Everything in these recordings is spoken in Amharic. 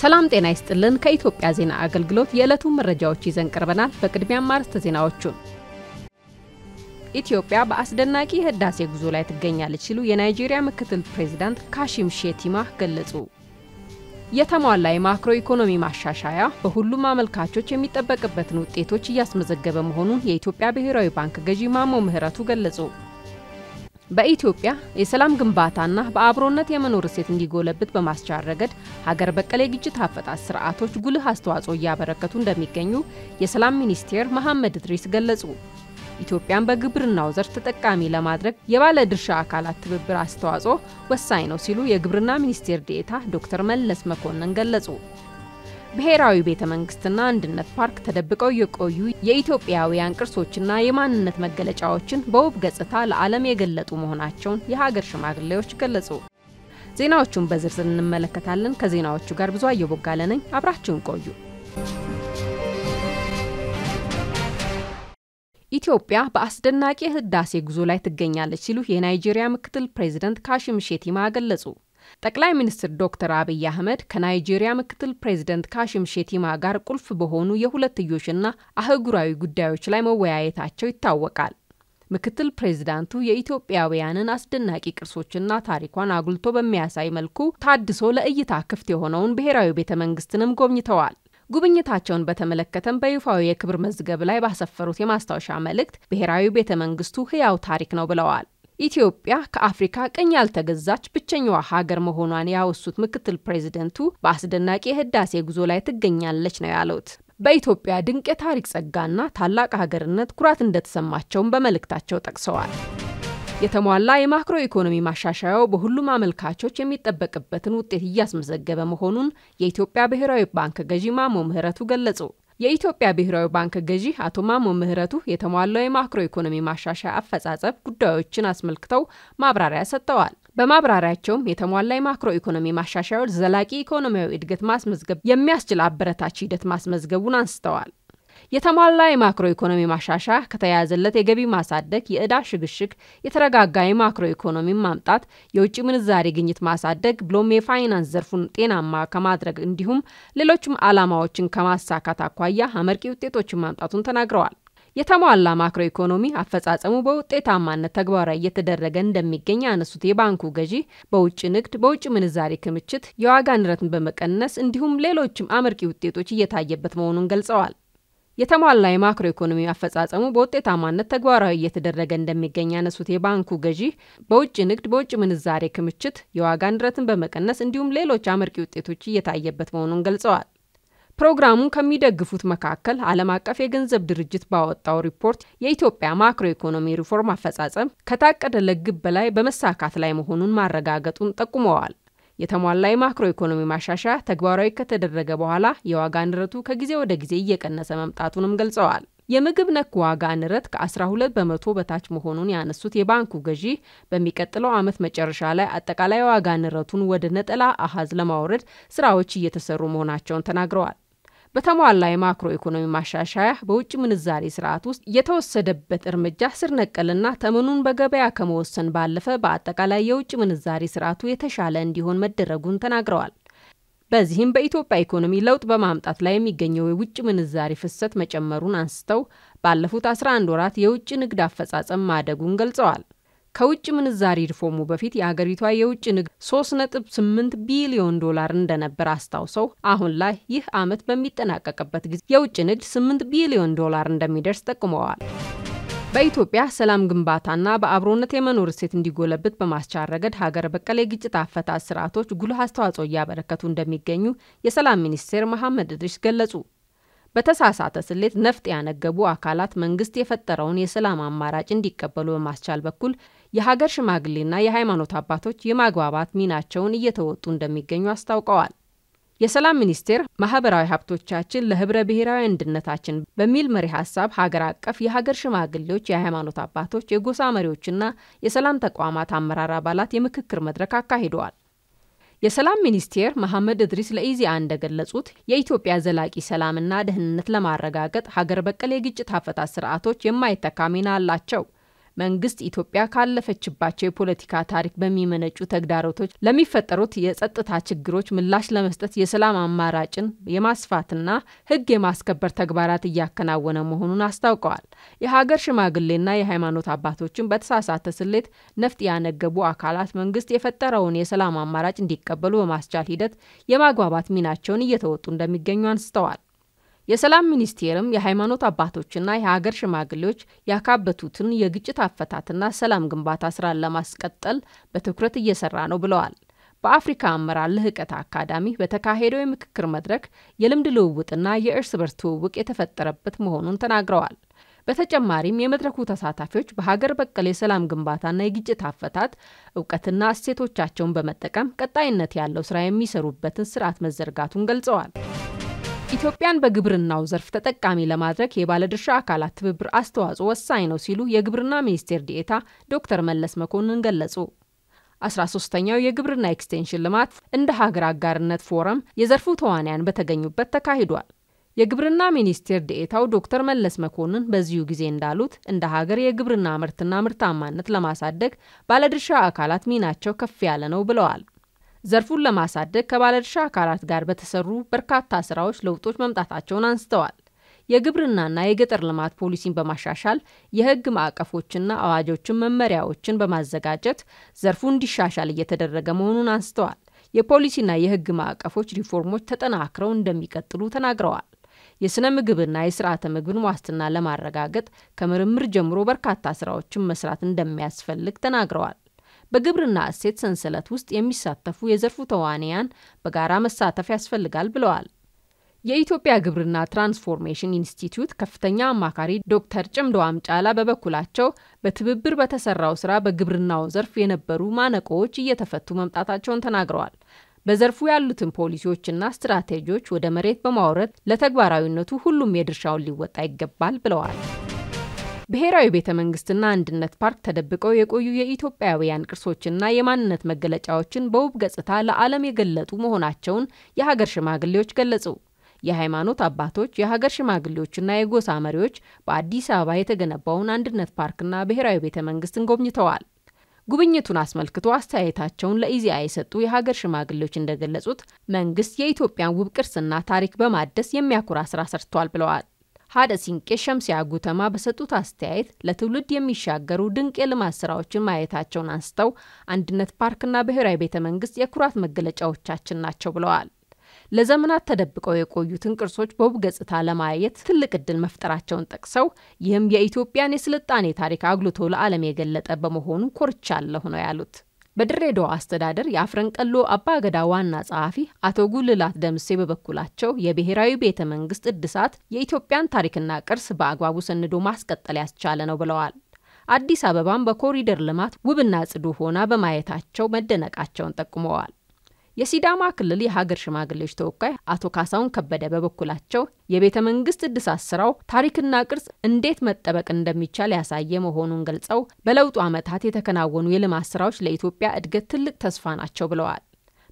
ሰላም ጤና ይስጥልን ከኢትዮጵያ ዜና አገልግሎት የዕለቱ መረጃዎች ይዘን ቀርበናል። በቅድሚያም ማርስተ ዜናዎቹን ኢትዮጵያ በአስደናቂ ህዳሴ ጉዞ ላይ ትገኛለች ሲሉ የናይጄሪያ ምክትል ፕሬዝዳንት ካሺም ሼቲማ ገለጹ። የተሟላ የማክሮ ኢኮኖሚ ማሻሻያ በሁሉም አመልካቾች የሚጠበቅበትን ውጤቶች እያስመዘገበ መሆኑን የኢትዮጵያ ብሔራዊ ባንክ ገዢ ማሞ ምህረቱ ገለጹ። በኢትዮጵያ የሰላም ግንባታና በአብሮነት የመኖር እሴት እንዲጎለብት በማስቻል ረገድ ሀገር በቀል የግጭት አፈታት ስርዓቶች ጉልህ አስተዋጽኦ እያበረከቱ እንደሚገኙ የሰላም ሚኒስቴር መሐመድ እድሪስ ገለጹ። ኢትዮጵያን በግብርናው ዘርፍ ተጠቃሚ ለማድረግ የባለ ድርሻ አካላት ትብብር አስተዋጽኦ ወሳኝ ነው ሲሉ የግብርና ሚኒስቴር ዴኤታ ዶክተር መለስ መኮንን ገለጹ። ብሔራዊ ቤተ መንግስትና አንድነት ፓርክ ተደብቀው የቆዩ የኢትዮጵያውያን ቅርሶችና የማንነት መገለጫዎችን በውብ ገጽታ ለዓለም የገለጡ መሆናቸውን የሀገር ሽማግሌዎች ገለጹ። ዜናዎቹን በዝርዝር እንመለከታለን። ከዜናዎቹ ጋር ብዙ አየቦጋለ ነኝ። አብራችሁን ቆዩ። ኢትዮጵያ በአስደናቂ ህዳሴ ጉዞ ላይ ትገኛለች ሲሉ የናይጄሪያ ምክትል ፕሬዝዳንት ካሺም ሼቲማ ገለጹ። ጠቅላይ ሚኒስትር ዶክተር አብይ አህመድ ከናይጄሪያ ምክትል ፕሬዝዳንት ካሺም ሼቲማ ጋር ቁልፍ በሆኑ የሁለትዮሽና አህጉራዊ ጉዳዮች ላይ መወያየታቸው ይታወቃል። ምክትል ፕሬዝዳንቱ የኢትዮጵያውያንን አስደናቂ ቅርሶችና ታሪኳን አጉልቶ በሚያሳይ መልኩ ታድሶ ለእይታ ክፍት የሆነውን ብሔራዊ ቤተ መንግስትንም ጎብኝተዋል። ጉብኝታቸውን በተመለከተም በይፋዊ የክብር መዝገብ ላይ ባሰፈሩት የማስታወሻ መልእክት ብሔራዊ ቤተ መንግስቱ ህያው ታሪክ ነው ብለዋል። ኢትዮጵያ ከአፍሪካ ቀኝ ያልተገዛች ብቸኛዋ ሀገር መሆኗን ያወሱት ምክትል ፕሬዝዳንቱ በአስደናቂ ህዳሴ ጉዞ ላይ ትገኛለች ነው ያሉት። በኢትዮጵያ ድንቅ የታሪክ ጸጋና ታላቅ ሀገርነት ኩራት እንደተሰማቸውም በመልእክታቸው ጠቅሰዋል። የተሟላ የማክሮ ኢኮኖሚ ማሻሻያው በሁሉም አመልካቾች የሚጠበቅበትን ውጤት እያስመዘገበ መሆኑን የኢትዮጵያ ብሔራዊ ባንክ ገዢ ማሞ ምህረቱ ገለጹ። የኢትዮጵያ ብሔራዊ ባንክ ገዢ አቶ ማሞ ምህረቱ የተሟላው የማክሮ ኢኮኖሚ ማሻሻያ አፈጻጸም ጉዳዮችን አስመልክተው ማብራሪያ ሰጥተዋል። በማብራሪያቸውም የተሟላ የማክሮ ኢኮኖሚ ማሻሻያው ዘላቂ ኢኮኖሚያዊ እድገት ማስመዝገብ የሚያስችል አበረታች ሂደት ማስመዝገቡን አንስተዋል። የተሟላ የማክሮ ኢኮኖሚ ማሻሻያ ከተያዘለት የገቢ ማሳደግ፣ የዕዳ ሽግሽግ፣ የተረጋጋ የማክሮ ኢኮኖሚ ማምጣት፣ የውጭ ምንዛሪ ግኝት ማሳደግ ብሎም የፋይናንስ ዘርፉን ጤናማ ከማድረግ እንዲሁም ሌሎችም ዓላማዎችን ከማሳካት አኳያ አመርቂ ውጤቶችን ማምጣቱን ተናግረዋል። የተሟላ ማክሮ ኢኮኖሚ አፈጻጸሙ በውጤታማነት ተግባራዊ እየተደረገ እንደሚገኝ ያነሱት የባንኩ ገዢ በውጭ ንግድ፣ በውጭ ምንዛሪ ክምችት፣ የዋጋ ንረትን በመቀነስ እንዲሁም ሌሎችም አመርቂ ውጤቶች እየታየበት መሆኑን ገልጸዋል። የተሟላ የማክሮ ኢኮኖሚ አፈጻጸሙ በውጤታማነት ተግባራዊ እየተደረገ እንደሚገኝ ያነሱት የባንኩ ገዢ በውጭ ንግድ፣ በውጭ ምንዛሬ ክምችት፣ የዋጋ ንረትን በመቀነስ እንዲሁም ሌሎች አመርቂ ውጤቶች እየታየበት መሆኑን ገልጸዋል። ፕሮግራሙን ከሚደግፉት መካከል ዓለም አቀፍ የገንዘብ ድርጅት ባወጣው ሪፖርት የኢትዮጵያ ማክሮ ኢኮኖሚ ሪፎርም አፈጻጸም ከታቀደለት ግብ በላይ በመሳካት ላይ መሆኑን ማረጋገጡን ጠቁመዋል። የተሟላ የማክሮ ኢኮኖሚ ማሻሻያ ተግባራዊ ከተደረገ በኋላ የዋጋ ንረቱ ከጊዜ ወደ ጊዜ እየቀነሰ መምጣቱንም ገልጸዋል። የምግብ ነክ ዋጋ ንረት ከ12 በመቶ በታች መሆኑን ያነሱት የባንኩ ገዢ በሚቀጥለው ዓመት መጨረሻ ላይ አጠቃላይ ዋጋ ንረቱን ወደ ነጠላ አሃዝ ለማውረድ ስራዎች እየተሰሩ መሆናቸውን ተናግረዋል። በተሟላ የማክሮ ኢኮኖሚ ማሻሻያ በውጭ ምንዛሪ ስርዓት ውስጥ የተወሰደበት እርምጃ ስር ነቀልና ተመኑን በገበያ ከመወሰን ባለፈ በአጠቃላይ የውጭ ምንዛሪ ስርዓቱ የተሻለ እንዲሆን መደረጉን ተናግረዋል። በዚህም በኢትዮጵያ ኢኮኖሚ ለውጥ በማምጣት ላይ የሚገኘው የውጭ ምንዛሪ ፍሰት መጨመሩን አንስተው ባለፉት 11 ወራት የውጭ ንግድ አፈጻጸም ማደጉን ገልጸዋል። ከውጭ ምንዛሪ ሪፎርሙ በፊት የሀገሪቷ የውጭ ንግድ 3.8 ቢሊዮን ዶላር እንደነበር አስታውሰው አሁን ላይ ይህ ዓመት በሚጠናቀቅበት ጊዜ የውጭ ንግድ 8 ቢሊዮን ዶላር እንደሚደርስ ጠቁመዋል። በኢትዮጵያ ሰላም ግንባታና በአብሮነት የመኖር እሴት እንዲጎለብት በማስቻል ረገድ ሀገር በቀል የግጭት አፈታት ስርዓቶች ጉልህ አስተዋጽኦ እያበረከቱ እንደሚገኙ የሰላም ሚኒስቴር መሐመድ እድሪስ ገለጹ። በተሳሳተ ስሌት ነፍጥ ያነገቡ አካላት መንግስት የፈጠረውን የሰላም አማራጭ እንዲቀበሉ በማስቻል በኩል የሀገር ሽማግሌና የሃይማኖት አባቶች የማግባባት ሚናቸውን እየተወጡ እንደሚገኙ አስታውቀዋል። የሰላም ሚኒስቴር ማህበራዊ ሀብቶቻችን ለህብረ ብሔራዊ አንድነታችን በሚል መሪ ሐሳብ ሀገር አቀፍ የሀገር ሽማግሌዎች፣ የሃይማኖት አባቶች፣ የጎሳ መሪዎችና የሰላም ተቋማት አመራር አባላት የምክክር መድረክ አካሂደዋል። የሰላም ሚኒስቴር መሐመድ እድሪስ ለኢዜአ እንደገለጹት የኢትዮጵያ ዘላቂ ሰላምና ደህንነት ለማረጋገጥ ሀገር በቀል የግጭት አፈታት ስርዓቶች የማይተካ ሚና አላቸው። መንግስት ኢትዮጵያ ካለፈችባቸው የፖለቲካ ታሪክ በሚመነጩ ተግዳሮቶች ለሚፈጠሩት የጸጥታ ችግሮች ምላሽ ለመስጠት የሰላም አማራጭን የማስፋትና ህግ የማስከበር ተግባራት እያከናወነ መሆኑን አስታውቀዋል። የሀገር ሽማግሌና የሃይማኖት አባቶችን በተሳሳተ ስሌት ነፍጥ ያነገቡ አካላት መንግስት የፈጠረውን የሰላም አማራጭ እንዲቀበሉ በማስቻል ሂደት የማግባባት ሚናቸውን እየተወጡ እንደሚገኙ አንስተዋል። የሰላም ሚኒስቴርም የሃይማኖት አባቶችና የሀገር ሽማግሌዎች ያካበቱትን የግጭት አፈታትና ሰላም ግንባታ ስራን ለማስቀጠል በትኩረት እየሰራ ነው ብለዋል። በአፍሪካ አመራር ልህቀት አካዳሚ በተካሄደው የምክክር መድረክ የልምድ ልውውጥና የእርስ በርስ ትውውቅ የተፈጠረበት መሆኑን ተናግረዋል። በተጨማሪም የመድረኩ ተሳታፊዎች በሀገር በቀል የሰላም ግንባታና የግጭት አፈታት ዕውቀትና እሴቶቻቸውን በመጠቀም ቀጣይነት ያለው ስራ የሚሰሩበትን ስርዓት መዘርጋቱን ገልጸዋል። ኢትዮጵያን በግብርናው ዘርፍ ተጠቃሚ ለማድረግ የባለድርሻ አካላት ትብብር አስተዋጽኦ ወሳኝ ነው ሲሉ የግብርና ሚኒስቴር ዲኤታ ዶክተር መለስ መኮንን ገለጹ። 13ኛው የግብርና ኤክስቴንሽን ልማት እንደ ሀገር አጋርነት ፎረም የዘርፉ ተዋናያን በተገኙበት ተካሂዷል። የግብርና ሚኒስቴር ዲኤታው ዶክተር መለስ መኮንን በዚሁ ጊዜ እንዳሉት እንደ ሀገር የግብርና ምርትና ምርታማነት ለማሳደግ ባለድርሻ አካላት ሚናቸው ከፍ ያለ ነው ብለዋል። ዘርፉን ለማሳደግ ከባለድርሻ አካላት ጋር በተሰሩ በርካታ ስራዎች ለውጦች መምጣታቸውን አንስተዋል። የግብርናና የገጠር ልማት ፖሊሲን በማሻሻል የህግ ማዕቀፎችና አዋጆችን መመሪያዎችን በማዘጋጀት ዘርፉ እንዲሻሻል እየተደረገ መሆኑን አንስተዋል። የፖሊሲና የህግ ማዕቀፎች ሪፎርሞች ተጠናክረው እንደሚቀጥሉ ተናግረዋል። የስነ ምግብና የስርዓተ ምግብን ዋስትና ለማረጋገጥ ከምርምር ጀምሮ በርካታ ስራዎችን መስራት እንደሚያስፈልግ ተናግረዋል። በግብርና እሴት ሰንሰለት ውስጥ የሚሳተፉ የዘርፉ ተዋናያን በጋራ መሳተፍ ያስፈልጋል ብለዋል። የኢትዮጵያ ግብርና ትራንስፎርሜሽን ኢንስቲትዩት ከፍተኛ አማካሪ ዶክተር ጭምዶ አምጫላ በበኩላቸው በትብብር በተሰራው ስራ በግብርናው ዘርፍ የነበሩ ማነቆዎች እየተፈቱ መምጣታቸውን ተናግረዋል። በዘርፉ ያሉትን ፖሊሲዎችና ስትራቴጂዎች ወደ መሬት በማውረድ ለተግባራዊነቱ ሁሉም የድርሻውን ሊወጣ ይገባል ብለዋል። ብሔራዊ ቤተ መንግስትና አንድነት ፓርክ ተደብቀው የቆዩ የኢትዮጵያውያን ቅርሶችና የማንነት መገለጫዎችን በውብ ገጽታ ለዓለም የገለጡ መሆናቸውን የሀገር ሽማግሌዎች ገለጹ። የሃይማኖት አባቶች፣ የሀገር ሽማግሌዎችና የጎሳ መሪዎች በአዲስ አበባ የተገነባውን አንድነት ፓርክና ብሔራዊ ቤተ መንግስትን ጎብኝተዋል። ጉብኝቱን አስመልክቶ አስተያየታቸውን ለኢዜአ የሰጡ የሀገር ሽማግሌዎች እንደገለጹት መንግስት የኢትዮጵያን ውብ ቅርስና ታሪክ በማደስ የሚያኮራ ስራ ሰርቷል ብለዋል። ሀደ ሲንቄ ሸምሲያ ጉተማ በሰጡት አስተያየት ለትውልድ የሚሻገሩ ድንቅ የልማት ስራዎችን ማየታቸውን አንስተው አንድነት ፓርክና ብሔራዊ ቤተ መንግስት የኩራት መገለጫዎቻችን ናቸው ብለዋል። ለዘመናት ተደብቀው የቆዩትን ቅርሶች በውብ ገጽታ ለማየት ትልቅ ዕድል መፍጠራቸውን ጠቅሰው ይህም የኢትዮጵያን የስልጣኔ ታሪክ አጉልቶ ለዓለም የገለጠ በመሆኑ ኮርቻለሁ ነው ያሉት። በድሬዳዋ አስተዳደር የአፍረንቀሎ አባገዳ ዋና ጸሐፊ አቶ ጉልላት ደምሴ በበኩላቸው የብሔራዊ ቤተ መንግስት እድሳት የኢትዮጵያን ታሪክና ቅርስ በአግባቡ ሰንዶ ማስቀጠል ያስቻለ ነው ብለዋል። አዲስ አበባን በኮሪደር ልማት ውብና ጽዱ ሆና በማየታቸው መደነቃቸውን ጠቁመዋል። የሲዳማ ክልል የሀገር ሽማግሌዎች ተወካይ አቶ ካሳውን ከበደ በበኩላቸው የቤተ መንግስት እድሳት ስራው ታሪክና ቅርስ እንዴት መጠበቅ እንደሚቻል ያሳየ መሆኑን ገልጸው በለውጡ ዓመታት የተከናወኑ የልማት ስራዎች ለኢትዮጵያ እድገት ትልቅ ተስፋ ናቸው ብለዋል።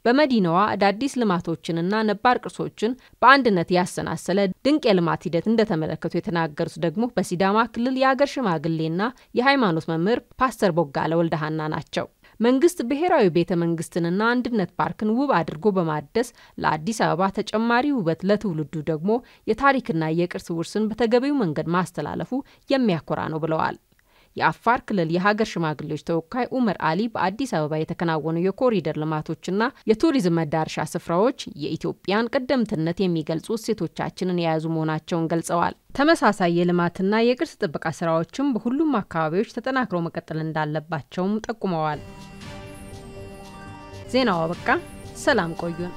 በመዲናዋ አዳዲስ ልማቶችንና ነባር ቅርሶችን በአንድነት ያሰናሰለ ድንቅ የልማት ሂደት እንደተመለከቱ የተናገሩት ደግሞ በሲዳማ ክልል የሀገር ሽማግሌና የሃይማኖት መምህር ፓስተር ቦጋለ ወልደሃና ናቸው። መንግስት ብሔራዊ ቤተ መንግስትንና አንድነት ፓርክን ውብ አድርጎ በማደስ ለአዲስ አበባ ተጨማሪ ውበት ለትውልዱ ደግሞ የታሪክና የቅርስ ውርስን በተገቢው መንገድ ማስተላለፉ የሚያኮራ ነው ብለዋል። የአፋር ክልል የሀገር ሽማግሌዎች ተወካይ ኡመር አሊ በአዲስ አበባ የተከናወኑ የኮሪደር ልማቶችና የቱሪዝም መዳረሻ ስፍራዎች የኢትዮጵያን ቀደምትነት የሚገልጹ እሴቶቻችንን የያዙ መሆናቸውን ገልጸዋል። ተመሳሳይ የልማትና የቅርስ ጥበቃ ስራዎችም በሁሉም አካባቢዎች ተጠናክረው መቀጠል እንዳለባቸውም ጠቁመዋል። ዜናው አበቃ። ሰላም ቆዩን።